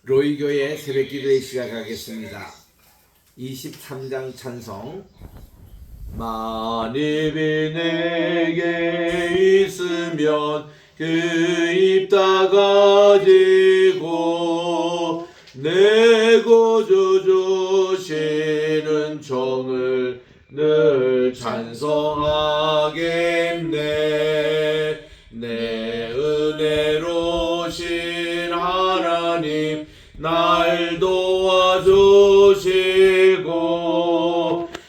로이교회 새벽기도에 시작하겠습니다. 23장 찬송. 만입이 내게 있으면 그 입 다 가지고 내 구주 주시는 종을 늘 찬송하겠네. 내 은혜로신 하나님 날 도와주시고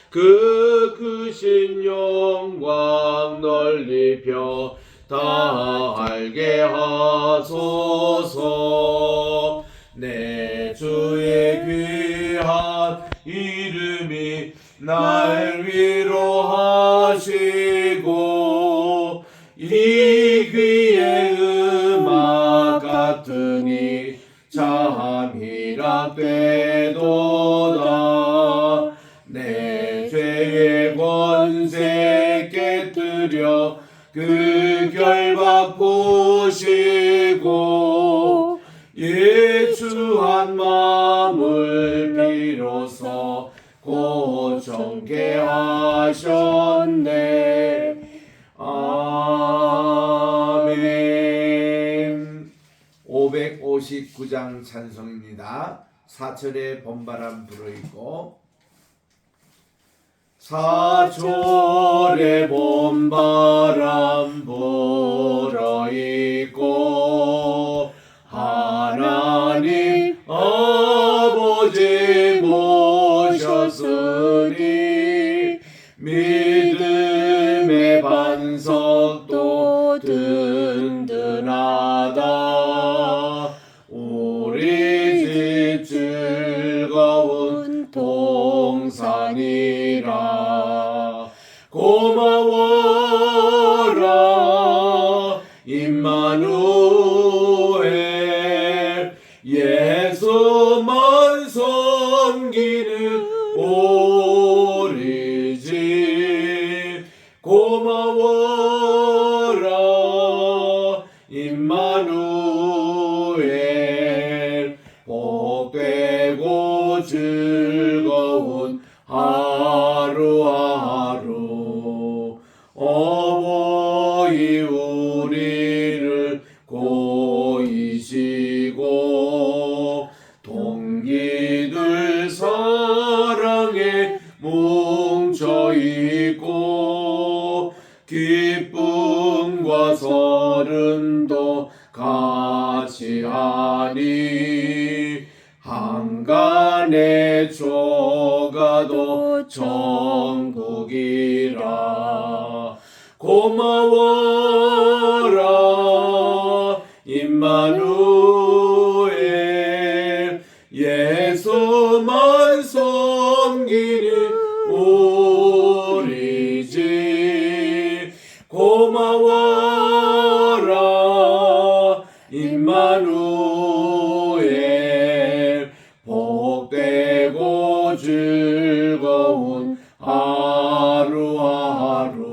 그 크신 영광 널리 펴 다 알게 하소서. 내 주의 귀한 이름이 날 위로하시고 이 귀의 음악 같으니 참 희락되도다. 내 죄의 권세 깨뜨려 그 결박 보시고 예추한 마음을 비로소 고정케 하셨네. 아멘. 559장 찬송입니다. 사철의 봄바람 불어있고 사철의 봄바람 불어있고 하나님 아버지 모셨으니 믿음의 반석도 든든하다. 우리 집 즐거운 동산이라. 고마워라 임마누엘 예수만 섬기는 우리 집. 고마워라 임마누엘 복되고 즐거운 하루하루. 어버이 우리를 고이시고 동기들 사랑에 뭉쳐있고 기쁨과 서른도 같이 하니 한간의 조가도 천국이라. 고마워라 임마누엘 예수만 섬기는 우리 집. 고마워라 임마누엘 복되고 즐거운 하루하루.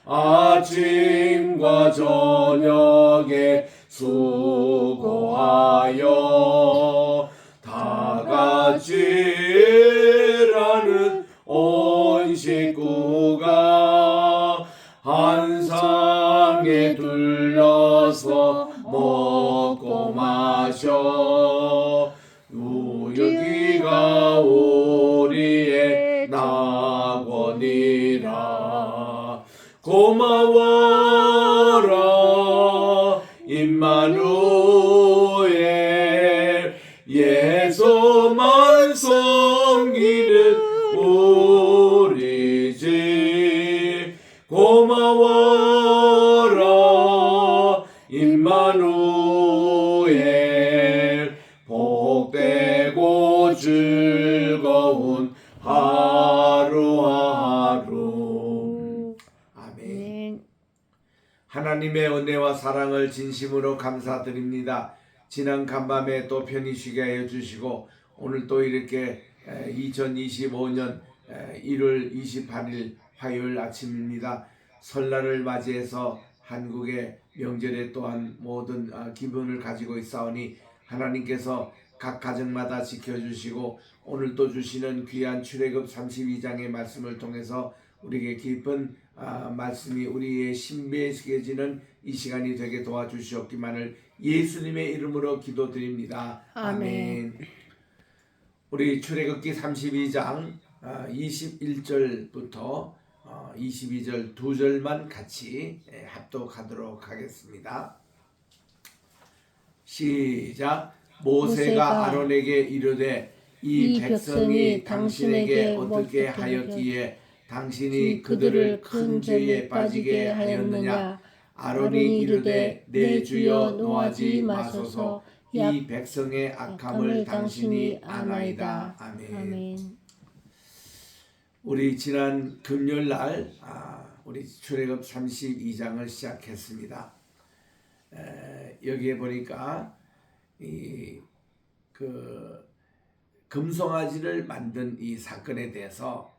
아침과 저녁에 수고하여 다같이 일하는 온 식구가 한 상에 둘러서 먹고 마셔. 여기가 우리의 낙원이라. 고마워라 임마누엘 예수만 섬기는 우리 집. 고마워라 임마누엘 복되고 즐거운 하루하루. 아멘. 하나님의 은혜와 사랑을 진심으로 감사드립니다. 지난 간밤에 또 편히 쉬게 해주시고 오늘 또 이렇게 2025년 1월 28일 화요일 아침입니다. 설날을 맞이해서 한국의 명절에 또한 모든 기분을 가지고 있사오니 하나님께서 각 가정마다 지켜주시고 오늘 또 주시는 귀한 출애굽 32장의 말씀을 통해서 우리에게 깊은 말씀이 우리의 신비에 새겨지는 이 시간이 되게 도와주시옵기만을 예수님의 이름으로 기도드립니다. 아멘. 우리 출애굽기 32장 21절부터 22절 두 절만 같이 합독하도록 하겠습니다. 시작. 모세가 아론에게 이르되 이 백성이 당신에게 어떻게 하였기에 당신이 그들을 큰 죄에 빠지게 하였느냐. 아론이 이르되 내 주여 노하지 마소서. 이 백성의 악함을 당신이 아나이다. 아멘. 우리 지난 금요일날 우리 출애굽 32장을 시작했습니다. 여기에 보니까 그 금송아지를 만든 이 사건에 대해서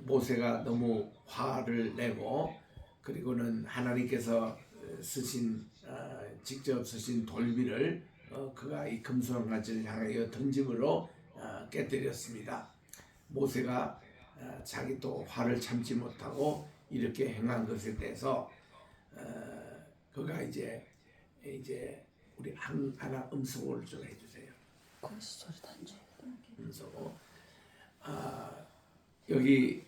모세가 너무 화를 내고 그리고는 하나님께서 직접 쓰신 돌비를 그가 이 금송아지를 향하여 던짐으로 깨뜨렸습니다. 모세가 자기 또 화를 참지 못하고 이렇게 행한 것에 대해서 그가 이제 우리 하나 음성을 좀 해주세요. 음성. 여기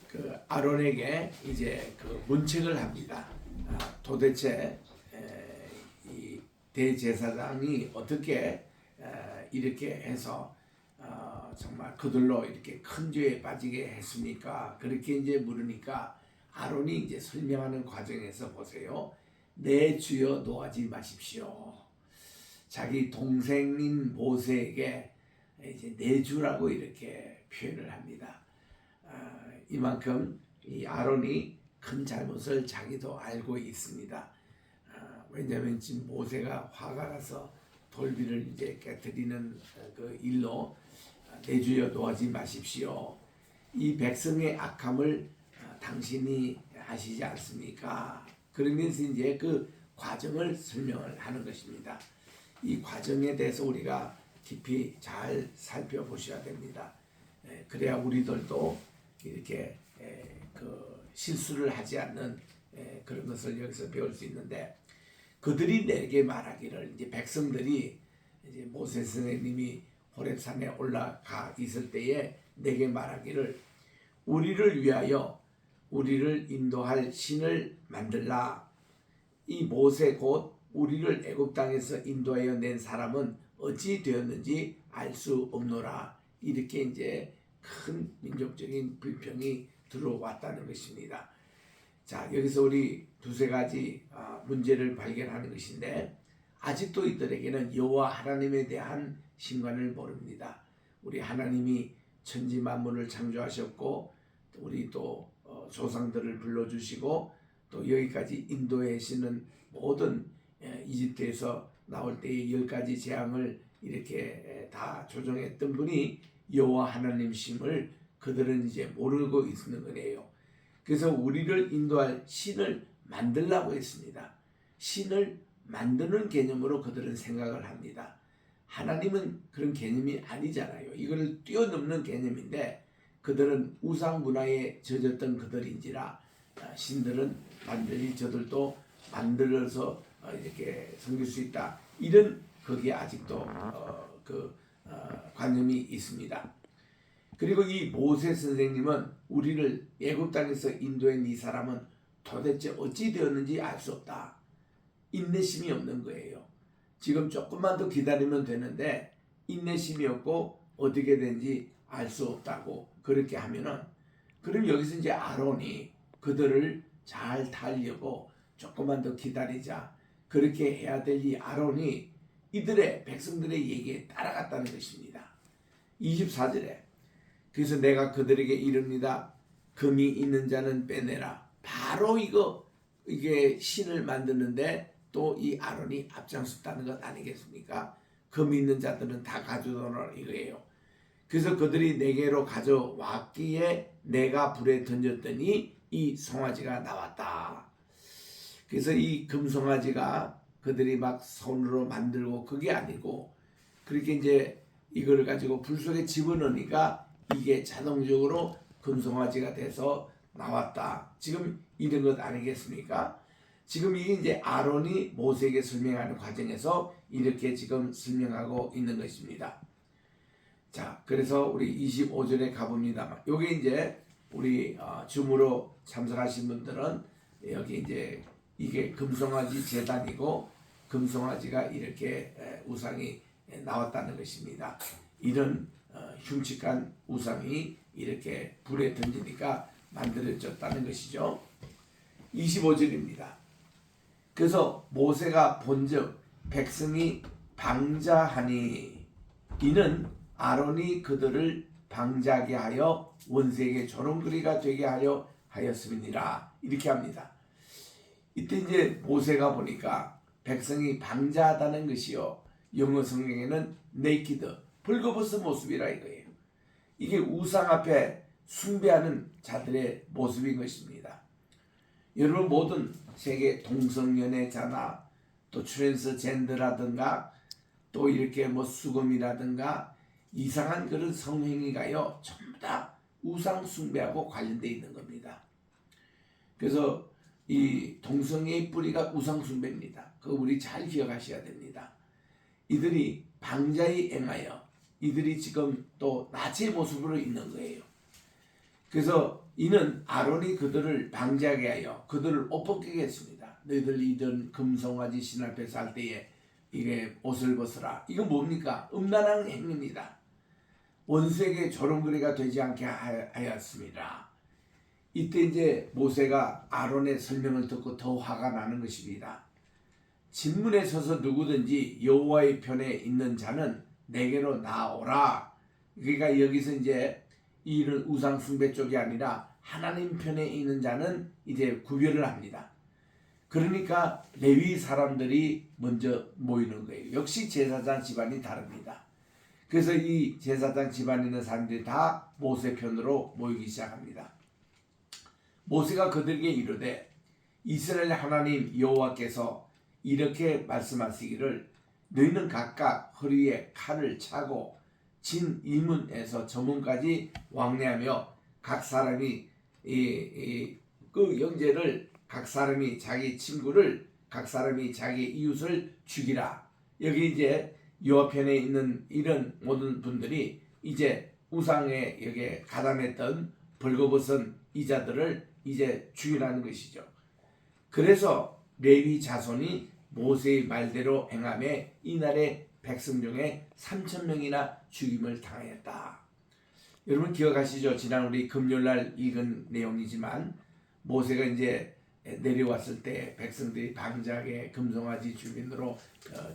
그 아론에게 이제 그 문책을 합니다. 도대체 이 대제사장이 어떻게 이렇게 해서 정말 그들로 이렇게 큰 죄에 빠지게 했습니까? 그렇게 이제 물으니까 아론이 이제 설명하는 과정에서 보세요. 내 주여 노하지 마십시오. 자기 동생인 모세에게 이제 내 주라고 이렇게 표현을 합니다. 이만큼 이 아론이 큰 잘못을 자기도 알고 있습니다. 왜냐하면 지금 모세가 화가 나서 돌비를 이제 깨뜨리는 그 일로 내 주여 노하지 마십시오. 이 백성의 악함을 당신이 아시지 않습니까? 그러면서 이제 그 과정을 설명을 하는 것입니다. 이 과정에 대해서 우리가 깊이 잘 살펴보셔야 됩니다. 그래야 우리들도 이렇게 그 실수를 하지 않는 그런 것을 여기서 배울 수 있는데, 그들이 내게 말하기를, 이제 백성들이 이제 모세 선생님이 호렙산에 올라가 있을 때에 내게 말하기를, 우리를 위하여 우리를 인도할 신을 만들라. 이 모세 곧 우리를 애굽 땅에서 인도하여 낸 사람은 어찌 되었는지 알 수 없노라. 이렇게 이제 큰 민족적인 불평이 들어왔다는 것입니다. 자, 여기서 우리 두세 가지 문제를 발견하는 것인데, 아직도 이들에게는 여호와 하나님에 대한 신관을 모릅니다. 우리 하나님이 천지 만물을 창조하셨고, 우리 또 조상들을 불러주시고, 또 여기까지 인도해 시는 모든 이집트에서 나올 때의 10가지 재앙을 이렇게 다 조정했던 분이 여호와 하나님심을 그들은 이제 모르고 있는 거예요. 그래서 우리를 인도할 신을 만들라고 했습니다. 신을 만드는 개념으로 그들은 생각을 합니다. 하나님은 그런 개념이 아니잖아요. 이걸 뛰어넘는 개념인데, 그들은 우상 문화에 젖었던 그들인지라 신들은 반드시 저들도 만들어서 이렇게 섬길 수 있다, 이런 거기에 아직도 관념이 있습니다. 그리고 이 모세 선생님은 우리를 애굽 땅에서 인도한 이 사람은 도대체 어찌 되었는지 알 수 없다. 인내심이 없는 거예요. 지금 조금만 더 기다리면 되는데 인내심이 없고 어떻게 된지 알 수 없다고 그렇게 하면은, 그럼 여기서 이제 아론이 그들을 잘 달려고 조금만 더 기다리자, 그렇게 해야 될 이 아론이 이들의 백성들의 얘기에 따라갔다는 것입니다. 24절에 그래서 내가 그들에게 이릅니다. 금이 있는 자는 빼내라. 바로 이게 신을 만드는데 또 이 아론이 앞장섰다는 것 아니겠습니까? 금이 있는 자들은 다 가져오라 이거예요. 그래서 그들이 내게로 가져왔기에 내가 불에 던졌더니 이 송아지가 나왔다. 그래서 이 금송아지가 그들이 막 손으로 만들고 그게 아니고 그렇게 이제 이걸 가지고 불 속에 집어넣으니까 이게 자동적으로 금송아지가 돼서 나왔다. 지금 이런 것 아니겠습니까? 지금 이게 이제 아론이 모세에게 설명하는 과정에서 이렇게 지금 설명하고 있는 것입니다. 자, 그래서 우리 25절에 가봅니다만, 요게 이제 우리 줌으로 참석하신 분들은 여기 이제 이게 금송아지 제단이고 금송아지가 이렇게 우상이 나왔다는 것입니다. 이런 흉측한 우상이 이렇게 불에 던지니까 만들어졌다는 것이죠. 25절입니다. 그래서 모세가 본즉 백성이 방자하니 이는 아론이 그들을 방자하게 하여 원수에게 조롱거리가 되게 하려 하였음이니라. 이렇게 합니다. 이때 이제 모세가 보니까 백성이 방자하다는 것이요, 영어 성경에는 naked, 벌거벗은 모습이라 이거예요. 이게 우상 앞에 숭배하는 자들의 모습인 것입니다. 여러분 모든 세계 동성연애자나 또 트랜스젠더라든가 또 이렇게 뭐 수금이라든가 이상한 그런 성행위가요 전부 다 우상 숭배하고 관련되어 있는 겁니다. 그래서 이 동성애의 뿌리가 우상 숭배입니다. 그거 우리 잘 기억하셔야 됩니다. 이들이 방자히 행하여 이들이 지금 또 나치의 모습으로 있는 거예요. 그래서 이는 아론이 그들을 방자하게 하여 그들을 옷 벗기게 했습니다. 너희들 이런 금송아지 신 앞에서 할 때에 이게 옷을 벗으라. 이건 뭡니까? 음란한 행위입니다. 원수에게 조롱거리가 되지 않게 하였습니다. 이때 이제 모세가 아론의 설명을 듣고 더 화가 나는 것입니다. 진문에 서서 누구든지 여호와의 편에 있는 자는 내게로 나오라. 그러니까 여기서 이제 이런 우상 숭배 쪽이 아니라 하나님 편에 있는 자는 이제 구별을 합니다. 그러니까 레위 사람들이 먼저 모이는 거예요. 역시 제사장 집안이 다릅니다. 그래서 이 제사장 집안에 있는 사람들이 다 모세 편으로 모이기 시작합니다. 모세가 그들에게 이르되 이스라엘 하나님 여호와께서 이렇게 말씀하시기를 너희는 각각 허리에 칼을 차고 진 이문에서 저문까지 왕래하며 각 사람이 그 형제를 각 사람이 자기 친구를 각 사람이 자기 이웃을 죽이라. 여기 이제 여호와 편에 있는 이런 모든 분들이 이제 우상에 여기에 가담했던 벌거벗은 이자들을 이제 죽이라는 것이죠. 그래서 레위 자손이 모세의 말대로 행하며 이날에 백성 중에 3,000명이나 죽임을 당하였다. 여러분 기억하시죠? 지난 우리 금요일날 읽은 내용이지만 모세가 이제 내려왔을 때 백성들이 방자하게 금송아지 주변으로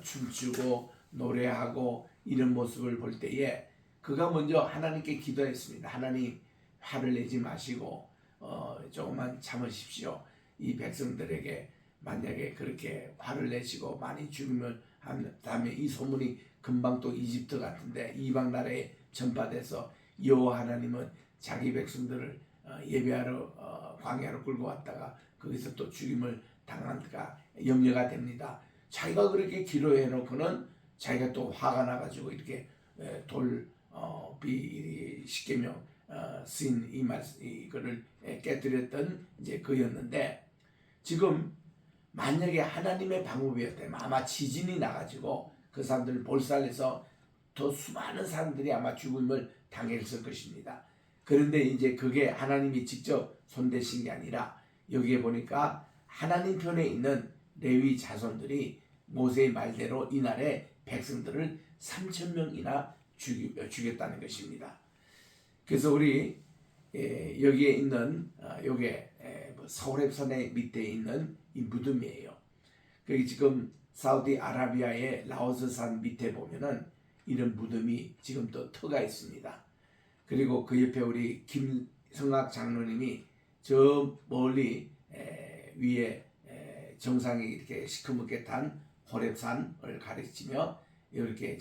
춤추고 노래하고 이런 모습을 볼 때에 그가 먼저 하나님께 기도했습니다. 하나님 화를 내지 마시고 조금만 참으십시오. 이 백성들에게 만약에 그렇게 화를 내시고 많이 죽으면 한 다음에 이 소문이 금방 또 이집트 같은데 이방 나라에 전파돼서 여호와 하나님은 자기 백성들을 예배하러 광야로 끌고 왔다가 거기서 또 죽임을 당한가 염려가 됩니다. 자기가 그렇게 기도해 놓고는 자기가 또 화가 나가지고 이렇게 돌비 십계명 쓰인 이 말씀 이거를 깨뜨렸던 이제 그였는데 지금 만약에 하나님의 방법이었다면 아마 지진이 나가지고 그 사람들을 몰살해서 더 수많은 사람들이 아마 죽음을 당했을 것입니다. 그런데 이제 그게 하나님이 직접 손대신 게 아니라 여기에 보니까 하나님 편에 있는 레위 자손들이 모세의 말대로 이날에 백성들을 3,000명이나 죽였다는 것입니다. 그래서 우리 여기에 있는 요게 서울heb산의 밑에 있는 이 무덤이에요. 거기 지금 사우디아라비아의 라오스산 밑에 보면은 이런 무덤이 지금 또 터가 있습니다. 그리고 그 옆에 우리 김성학 장로님이 저 멀리 위에 정상에 이렇게 시커멓게 탄 호렙산을 가르치며 이렇게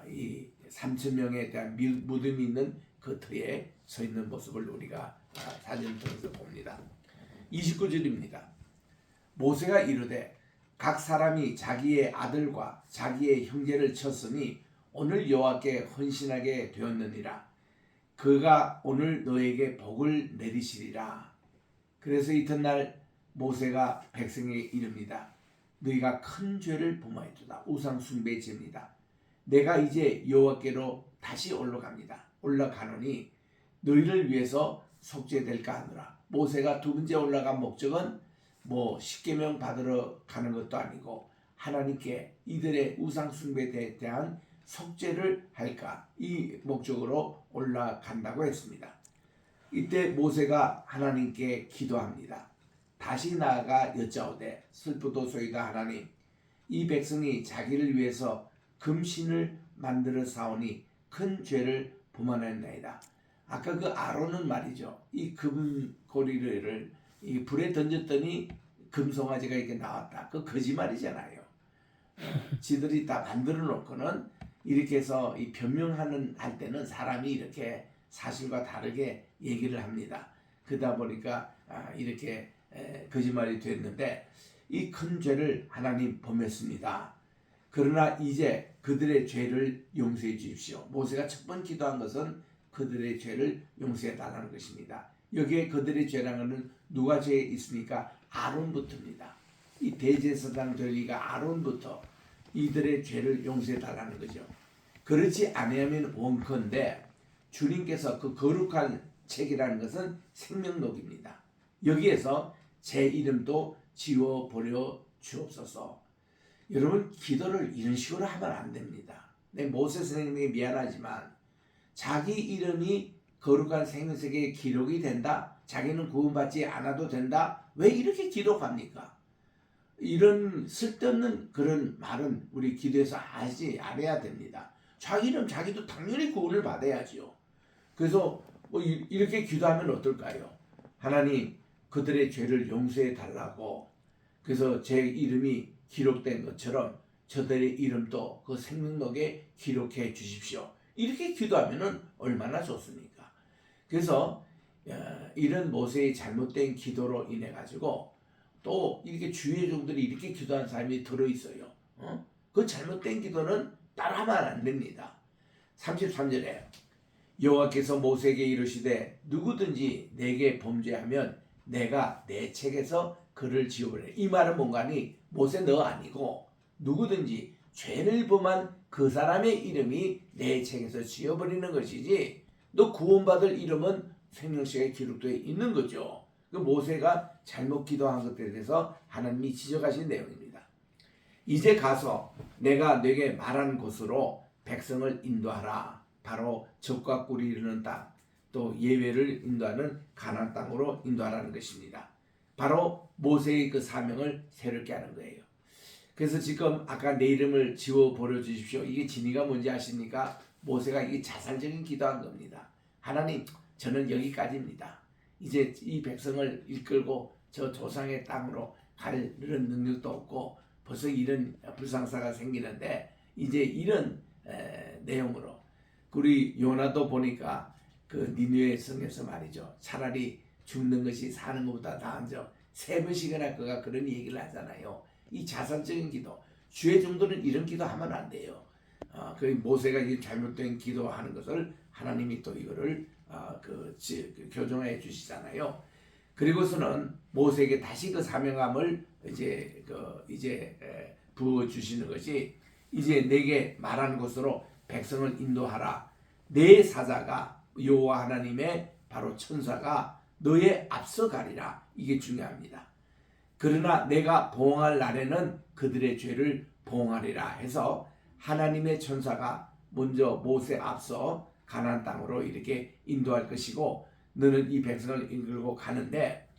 이 3,000명에 대한 무덤이 있는 그 터에 서 있는 모습을 우리가 사진을 통해서 봅니다. 29절입니다. 모세가 이르되 각 사람이 자기의 아들과 자기의 형제를 쳤으니 오늘 여호와께 헌신하게 되었느니라. 그가 오늘 너에게 복을 내리시리라. 그래서 이튿날 모세가 백성에게 이릅니다. 너희가 큰 죄를 범하였도다. 우상 숭배 죄입니다. 내가 이제 여호와께로 다시 올라가노니 너희를 위해서 속죄될까 하노라. 모세가 두 번째 올라간 목적은 십계명 받으러 가는 것도 아니고 하나님께 이들의 우상 숭배에 대한 속죄를 할까, 이 목적으로 올라간다고 했습니다. 이때 모세가 하나님께 기도합니다. 다시 나아가 여짜오되 슬프도소이다. 하나님, 이 백성이 자기를 위해서 금신을 만들어 사오니 큰 죄를 범하였나이다. 아까 그 아론은 말이죠, 이 금고리를 이 불에 던졌더니 금송아지가 이렇게 나왔다. 그 거짓말이잖아요. 지들이 다 만들어 놓고는 이렇게 해서 이 변명하는 할 때는 사람이 이렇게 사실과 다르게 얘기를 합니다. 그러다 보니까 이렇게 거짓말이 됐는데, 이 큰 죄를 하나님 범했습니다. 그러나 이제 그들의 죄를 용서해 주십시오. 모세가 첫 번 기도한 것은 그들의 죄를 용서해 달라는 것입니다. 여기에 그들의 죄라는 것은 누가 죄에 있습니까? 아론부터입니다. 이 대제사장 될 리가 아론부터 이들의 죄를 용서해 달라는 거죠. 그렇지 않으면 원컨대 주님께서 그 거룩한 책이라는 것은 생명록입니다. 여기에서 제 이름도 지워버려 주옵소서. 여러분, 기도를 이런 식으로 하면 안 됩니다. 내 모세 선생님에게 미안하지만 자기 이름이 거룩한 생명책에 기록이 된다, 자기는 구원받지 않아도 된다, 왜 이렇게 기록합니까? 이런 쓸데없는 그런 말은 우리 기도에서 하지 않아야 됩니다. 자기 이름 자기도 당연히 구원을 받아야지요. 그래서 이렇게 기도하면 어떨까요? 하나님, 그들의 죄를 용서해 달라고, 그래서 제 이름이 기록된 것처럼 저들의 이름도 그 생명록에 기록해 주십시오. 이렇게 기도하면 얼마나 좋습니까? 그래서 이런 모세의 잘못된 기도로 인해 가지고 또 이렇게 주의 종들이 이렇게 기도한 사람이 들어있어요. 그 잘못된 기도는 따라하면 안 됩니다. 33절에 여호와께서 모세에게 이르시되 누구든지 내게 범죄하면 내가 내 책에서 그를 지워버려. 이 말은 뭔가니 모세 너 아니고 누구든지 죄를 범한 그 사람의 이름이 내 책에서 지워버리는 것이지, 너 구원받을 이름은 생명책에 기록되어 있는 거죠. 그 모세가 잘못 기도한 것에 대해서 하나님이 지적하신 내용입니다. 이제 가서 내가 네게 말한 곳으로 백성을 인도하라. 바로 적과 꿀이 흐르는 땅, 또 예외를 인도하는 가나안 땅으로 인도하라는 것입니다. 바로 모세의 그 사명을 새롭게 하는 거예요. 그래서 지금 아까 내 이름을 지워버려 주십시오, 이게 진의가 뭔지 아십니까? 모세가 이게 자살적인 기도한 겁니다. 하나님, 저는 여기까지입니다. 이제 이 백성을 이끌고 저 조상의 땅으로 갈 이런 능력도 없고 벌써 이런 불상사가 생기는데, 이제 이런 내용으로 우리 요나도 보니까 그 니느웨 성에서 말이죠, 차라리 죽는 것이 사는 것보다 나은 적 3번씩이나 그가 그런 얘기를 하잖아요. 이 자살적인 기도, 주의 종들은 이런 기도하면 안 돼요. 그 모세가 이 잘못된 기도하는 것을 하나님이 또 이거를 교정해 주시잖아요. 그리고서는 모세에게 다시 그 사명함을 이제 부어 주시는 것이, 이제 내게 말하는 것으로 백성을 인도하라. 내 사자가 여호와 하나님의 바로 천사가 너의 앞서 가리라. 이게 중요합니다. 그러나 내가 보응할 날에는 그들의 죄를 보응하리라 해서 하나님의 천사가 먼저 모세 앞서 가나안 땅으로 이렇게 인도할 것이고, 너는 이 백성을 이끌고 가는데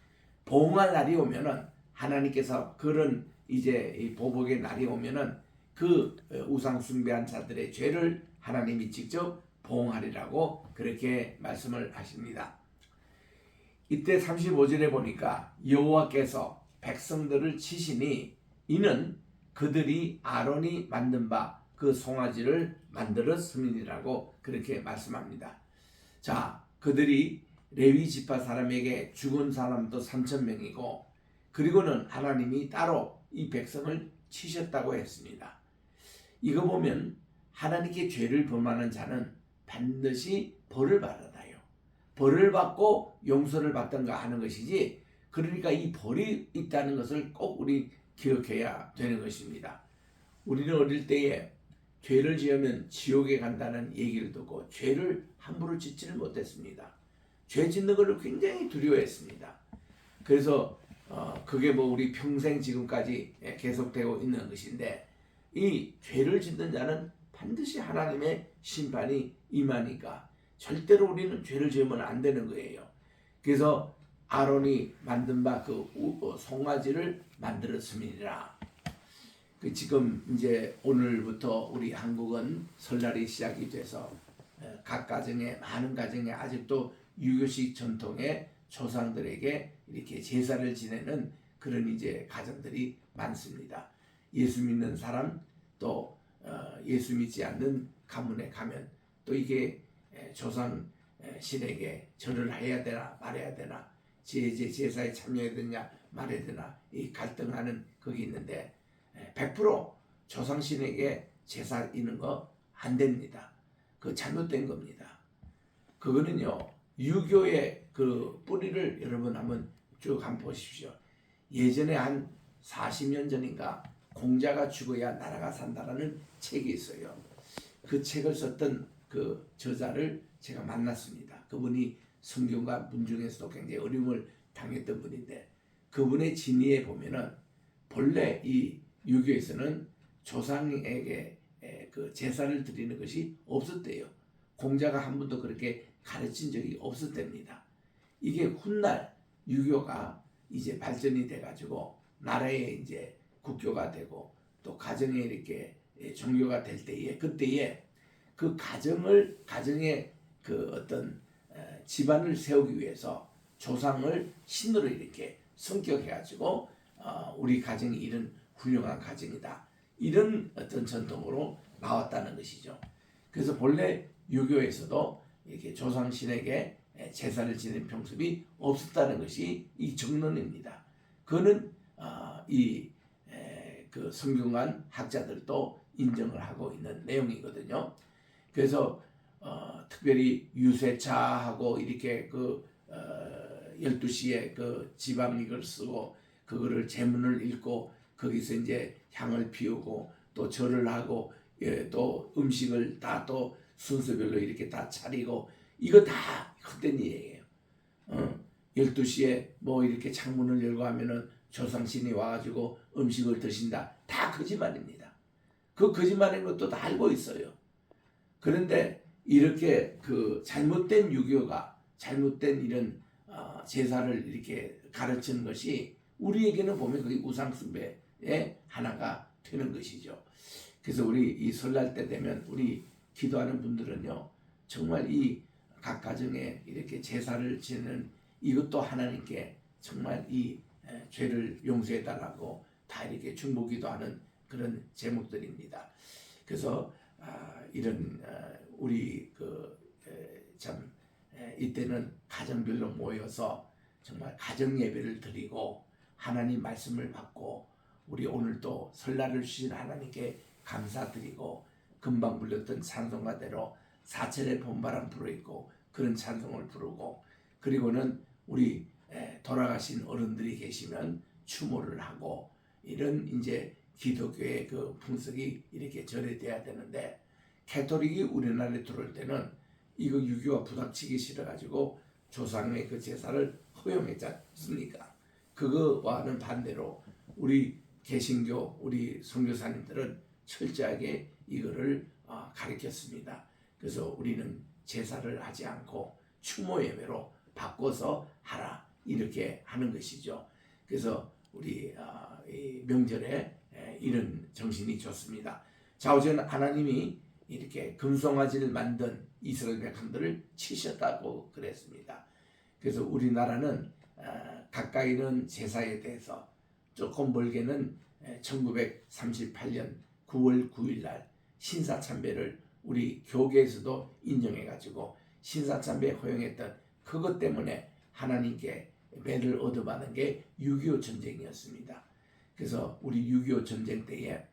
보응할 날이 오면은 하나님께서 그런 이제 이 보복의 날이 오면은 그 우상 숭배한 자들의 죄를 하나님이 직접 보응하리라고 그렇게 말씀을 하십니다. 이때 35절에 보니까 여호와께서 백성들을 치시니 이는 그들이 아론이 만든 바 그 송아지를 만들었음이라고 그렇게 말씀합니다. 자, 그들이 레위 지파 사람에게 죽은 사람도 3,000명이고, 그리고는 하나님이 따로 이 백성을 치셨다고 했습니다. 이거 보면 하나님께 죄를 범하는 자는 반드시 벌을 받아요. 벌을 받고 용서를 받던가 하는 것이지, 그러니까 이 벌이 있다는 것을 꼭 우리 기억해야 되는 것입니다. 우리는 어릴 때에 죄를 지으면 지옥에 간다는 얘기를 듣고 죄를 함부로 짓지를 못했습니다. 죄 짓는 걸 굉장히 두려워했습니다. 그래서 그게 뭐 우리 평생 지금까지 계속되고 있는 것인데, 이 죄를 짓는 자는 반드시 하나님의 심판이 임하니까 절대로 우리는 죄를 지으면 안 되는 거예요. 그래서 아론이 만든 바 그 송아지를 만들었음이니라. 지금 이제 오늘부터 우리 한국은 설날이 시작이 돼서 각 가정에, 많은 가정에 아직도 유교식 전통의 조상들에게 이렇게 제사를 지내는 그런 이제 가정들이 많습니다. 예수 믿는 사람, 또 예수 믿지 않는 가문에 가면 또 이게 조상 신에게 절을 해야 되나 말해야 되나, 제사에 참여해야 되냐 말해야 되나, 이 갈등하는 그게 있는데 100% 조상신에게 제사 있는 거 안 됩니다. 그거 잘못된 겁니다. 그거는요, 유교의 그 뿌리를 여러분 한번 쭉 한번 보십시오. 예전에 한 40년 전인가 공자가 죽어야 나라가 산다라는 책이 있어요. 그 책을 썼던 그 저자를 제가 만났습니다. 그분이 성경과 문중에서도 굉장히 어려움을 당했던 분인데, 그분의 진의에 보면은 본래 이 유교에서는 조상에게 그 제사를 드리는 것이 없었대요. 공자가 한 번도 그렇게 가르친 적이 없었답니다. 이게 훗날 유교가 이제 발전이 돼가지고 나라에 이제 국교가 되고 또 가정에 이렇게 종교가 될 때에, 그때에 그 가정의 그 어떤 집안을 세우기 위해서 조상을 신으로 이렇게 성격해가지고 우리 가정이 이런 훌륭한 가정이다, 이런 어떤 전통으로 나왔다는 것이죠. 그래서 본래 유교에서도 이렇게 조상신에게 제사를 지내는 풍습이 없었다는 것이 이 정론입니다. 그거는 그 성균관 학자들도 인정을 하고 있는 내용이거든요. 그래서 특별히 유세차하고 이렇게 12시에 그 지방 이걸 쓰고 그거를 제문을 읽고 거기서 이제 향을 피우고 또 절을 하고, 또 음식을 다 또 순서별로 이렇게 다 차리고, 이거 다 헛된 일이에요. 12시에 뭐 이렇게 창문을 열고 하면은 조상신이 와가지고 음식을 드신다. 다 거짓말입니다. 그 거짓말인 것도 다 알고 있어요. 그런데 이렇게 그 잘못된 유교가, 잘못된 이런 제사를 이렇게 가르치는 것이 우리에게는 보면 그게 우상숭배의 하나가 되는 것이죠. 그래서 우리 이 설날 때 되면 우리 기도하는 분들은요, 정말 이 각 가정에 이렇게 제사를 지내는 이것도 하나님께 정말 이 죄를 용서해 달라고 다 이렇게 중보기도 하는 그런 제목들입니다. 그래서 이런 우리 참 이때는 가정별로 모여서 정말 가정 예배를 드리고 하나님 말씀을 받고, 우리 오늘도 설날을 주신 하나님께 감사드리고, 금방 불렀던 찬송가대로 사철의 봄바람 불어있고 그런 찬송을 부르고, 그리고는 우리 돌아가신 어른들이 계시면 추모를 하고, 이런 이제 기독교의 그 풍습이 이렇게 절에돼야 되는데, 캐토릭이 우리나라에 들어올 때는 이거 유교와 부닥치기 싫어가지고 조상의 그 제사를 허용했지 않습니까? 그거와는 반대로 우리 개신교, 우리 선교사님들은 철저하게 이거를 가르쳤습니다. 그래서 우리는 제사를 하지 않고 추모 예배로 바꿔서 하라, 이렇게 하는 것이죠. 그래서 우리 이 명절에 이런 정신이 좋습니다. 자, 어제는 하나님이 이렇게 금송아지를 만든 이스라엘 백성들을 치셨다고 그랬습니다. 그래서 우리나라는 가까이는 제사에 대해서, 조금 멀게는 1938년 9월 9일 날 신사참배를 우리 교계에서도 인정해가지고 신사참배 허용했던 그것 때문에 하나님께 매를 얻어받은 게 6.25 전쟁이었습니다. 그래서 우리 6.25 전쟁 때에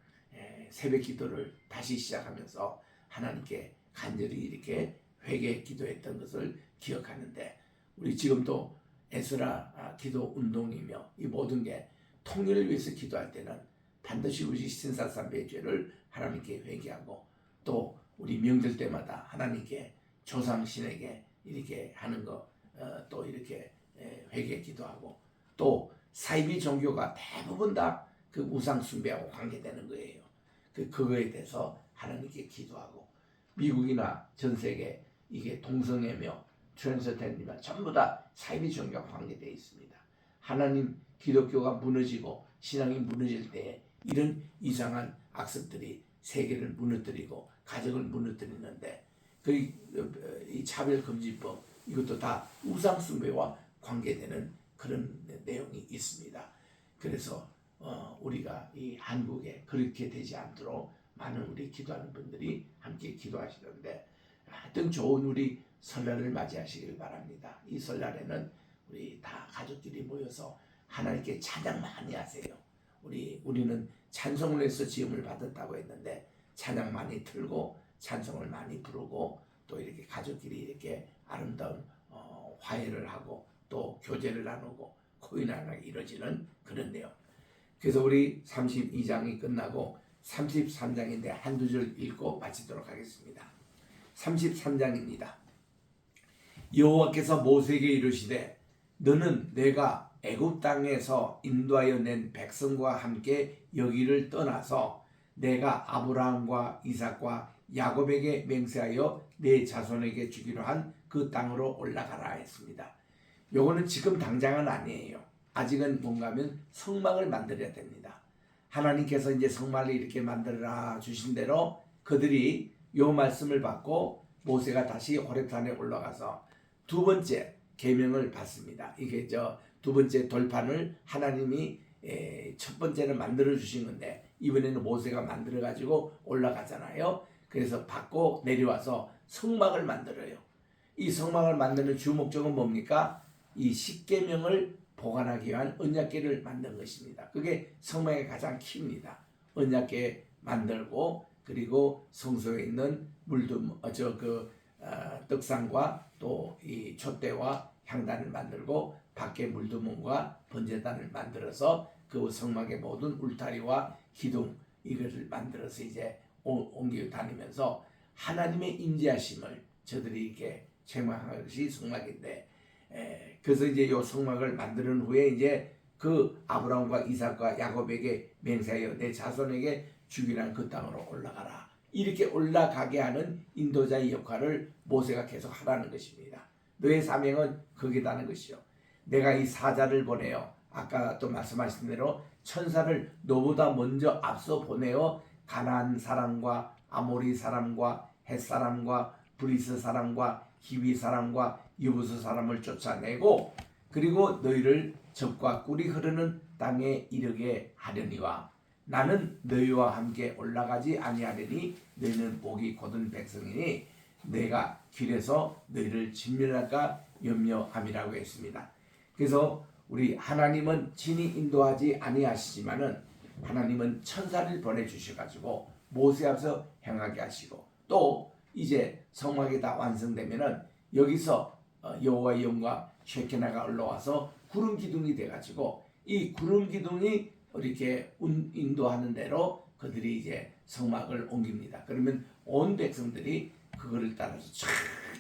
새벽 기도를 다시 시작하면서 하나님께 간절히 이렇게 회개 기도했던 것을 기억하는데, 우리 지금도 에스라 기도 운동이며 이 모든 게 통일을 위해서 기도할 때는 반드시 우리 신사삼배의 죄를 하나님께 회개하고, 또 우리 명절 때마다 하나님께 조상신에게 이렇게 하는 거 또 이렇게 회개 기도하고, 또 사이비 종교가 대부분 다 그 우상 숭배하고 관계되는 거예요. 그거에 대해서 하나님께 기도하고, 미국이나 전 세계 이게 동성애며 트랜스젠더나 전부 다 사이비 종교와 관계되어 있습니다. 하나님 기독교가 무너지고 신앙이 무너질 때 이런 이상한 악습들이 세계를 무너뜨리고 가정을 무너뜨리는데, 이 차별금지법 이것도 다 우상숭배와 관계되는 그런 내용이 있습니다. 그래서 우리가 이 한국에 그렇게 되지 않도록 많은 우리 기도하는 분들이 함께 기도하시는데, 하여튼 좋은 우리 설날을 맞이하시길 바랍니다. 이 설날에는 우리 다 가족끼리 모여서 하나님께 찬양 많이 하세요. 우리는 찬송을 해서 지음을 받았다고 했는데, 찬양 많이 틀고 찬송을 많이 부르고, 또 이렇게 가족끼리 이렇게 아름다운 화해를 하고 또 교제를 나누고 코인하게 이루어지는 그런 내용. 그래서 우리 32장이 끝나고 33장인데 한두 줄 읽고 마치도록 하겠습니다. 33장입니다. 여호와께서 모세에게 이르시되, 너는 내가 애굽 땅에서 인도하여 낸 백성과 함께 여기를 떠나서 내가 아브라함과 이삭과 야곱에게 맹세하여 내 자손에게 주기로 한 그 땅으로 올라가라 했습니다. 요거는 지금 당장은 아니에요. 아직은 뭔가 하면 성막을 만들어야 됩니다. 하나님께서 이제 성막을 이렇게 만들어라 주신 대로 그들이 요 말씀을 받고 모세가 다시 호렙산에 올라가서 두 번째 계명을 받습니다. 이게 두 번째 돌판을 하나님이 첫 번째는 만들어 주신 건데, 이번에는 모세가 만들어 가지고 올라가잖아요. 그래서 받고 내려와서 성막을 만들어요. 이 성막을 만드는 주 목적은 뭡니까? 이 십계명을 보관하기 위한 언약궤를 만든 것입니다. 그게 성막의 가장 키입니다. 언약궤 만들고, 그리고 성소에 있는 떡상과 또 이 촛대와 향단을 만들고, 밖에 물두멍과 번제단을 만들어서 그 성막의 모든 울타리와 기둥 이것을 만들어서 이제 옮겨 다니면서 하나님의 임재하심을 저들이 이렇게 체험한 것이 성막인데, 그래서 이제 요 성막을 만드는 후에 이제 그 아브라함과 이삭과 야곱에게 맹세하여 내 자손에게 주기란 그 땅으로 올라가라, 이렇게 올라가게 하는 인도자의 역할을 모세가 계속 하라는 것입니다. 너의 사명은 거기다는 것이요. 내가 이 사자를 보내어, 아까 또 말씀하신 대로 천사를 너보다 먼저 앞서 보내어 가나안 사람과 아모리 사람과 헷 사람과 브리스 사람과 히위 사람과 여부스 사람을 쫓아내고, 그리고 너희를 적과 꿀이 흐르는 땅에 이르게 하려니와 나는 너희와 함께 올라가지 아니하려니 너희는 목이 곧은 백성이니 내가 길에서 너희를 진멸할까 염려함이라고 했습니다. 그래서 우리 하나님은 친히 인도하지 아니하시지만은 하나님은 천사를 보내주셔가지고 모세 앞서 행하게 하시고, 또 이제 성막이 다 완성되면은 여기서 여호와의 영광 쉐키나가 올라와서 구름 기둥이 돼가지고 이 구름 기둥이 이렇게 인도하는 대로 그들이 이제 성막을 옮깁니다. 그러면 온 백성들이 그거를 따라서 쫙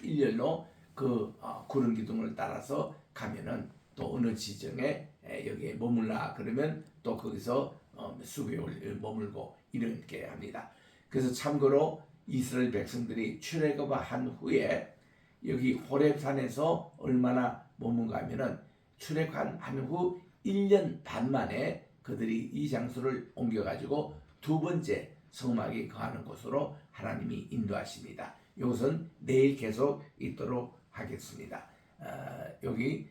일렬로 그 구름 기둥을 따라서 가면은 또 어느 지정에 여기에 머물라 그러면 또 거기서 수개월 머물고 이렇게 합니다. 그래서 참고로 이스라엘 백성들이 출애굽한 후에 여기 호렙산에서 얼마나 머문가 하면은 출애굽한 후 1년 반 만에 그들이 이 장소를 옮겨가지고 두 번째 성막이 거하는 곳으로 하나님이 인도하십니다. 이것은 내일 계속 있도록 하겠습니다. 여기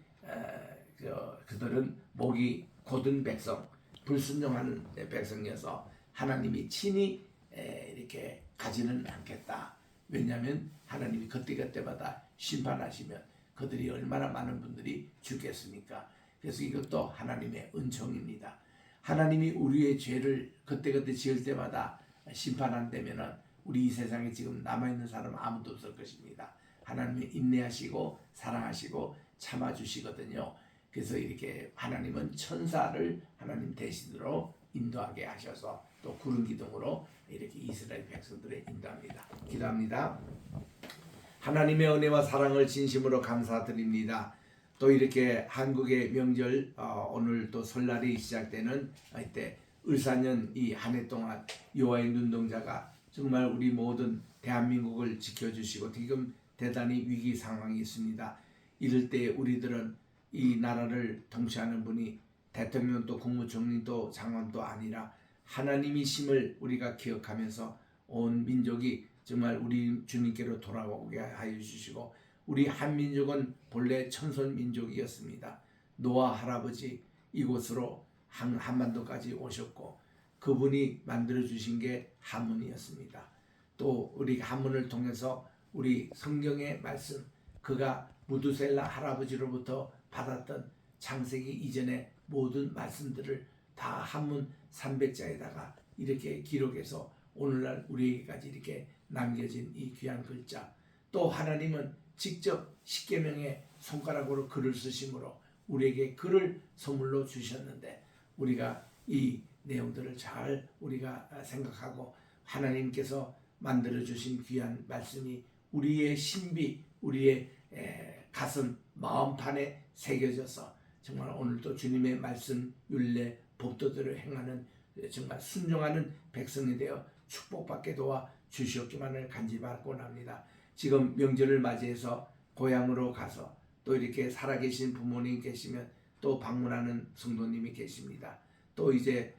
그들은 목이 곧은 백성, 불순종하는 백성이어서 하나님이 친히 이렇게 가지는 않겠다. 왜냐하면 하나님이 그때그때마다 심판하시면 그들이 얼마나 많은 분들이 죽겠습니까? 그래서 이것도 하나님의 은총입니다. 하나님이 우리의 죄를 그때그때 지을 때마다 심판 안 되면은 우리 이 세상에 지금 남아있는 사람 아무도 없을 것입니다. 하나님이 인내하시고 사랑하시고 참아주시거든요. 그래서 이렇게 하나님은 천사를 하나님 대신으로 인도하게 하셔서 또 구름 기둥으로 이렇게 이스라엘 백성들을 인도합니다. 기도합니다. 하나님의 은혜와 사랑을 진심으로 감사드립니다. 또 이렇게 한국의 명절 오늘 또 설날이 시작되는 이때 을사년 이 한 해 동안 여호와의 눈동자가 정말 우리 모든 대한민국을 지켜주시고 지금 대단히 위기 상황이 있습니다. 이럴 때 우리들은 이 나라를 통치하는 분이 대통령도 국무총리도 장관도 아니라 하나님이심을 우리가 기억하면서 온 민족이 정말 우리 주님께로 돌아오게 하여 주시고 우리 한민족은 본래 천선 민족이었습니다. 노아 할아버지 이곳으로 한반도까지 오셨고 그분이 만들어 주신 게 한문이었습니다. 또 우리 한문을 통해서 우리 성경의 말씀 그가 무두셀라 할아버지로부터 받았던 창세기 이전의 모든 말씀들을 다 한문 300자에다가 이렇게 기록해서 오늘날 우리에게까지 이렇게 남겨진 이 귀한 글자. 또 하나님은 직접 십계명의 손가락으로 글을 쓰심으로 우리에게 글을 선물로 주셨는데 우리가 이 내용들을 잘 우리가 생각하고 하나님께서 만들어 주신 귀한 말씀이 우리의 신비, 우리의 가슴 마음판에 새겨져서 정말 오늘도 주님의 말씀, 율례, 법도들을 행하는 정말 순종하는 백성이 되어 축복받게 도와 주시옵기만을 간절히 합니다. 지금 명절을 맞이해서 고향으로 가서 또 이렇게 살아계신 부모님 계시면 또 방문하는 성도님이 계십니다. 또 이제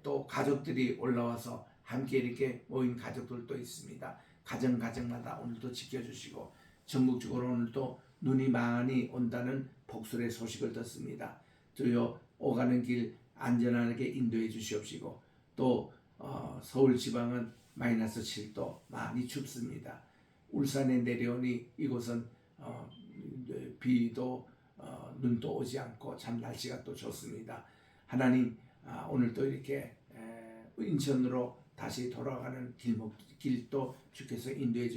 또 가족들이 올라와서 함께 이렇게 모인 가족들도 있습니다. 가정마다 오늘도 지켜주시고 전국적으로 오늘도 눈이 많이 온다는 복술의 소식을 듣습니다. 주여 오가는 길 안전하게 인도해 주시옵시고 또 서울 지방은 마이너스 7도 많이 춥습니다. 울산에 내려오니 이곳은 비도 눈도 오지 않고 참 날씨가 또 좋습니다. 하나님 오늘 또 이렇게 인천으로 다시 돌아가는 길도 주께서 인도해 주시옵소서.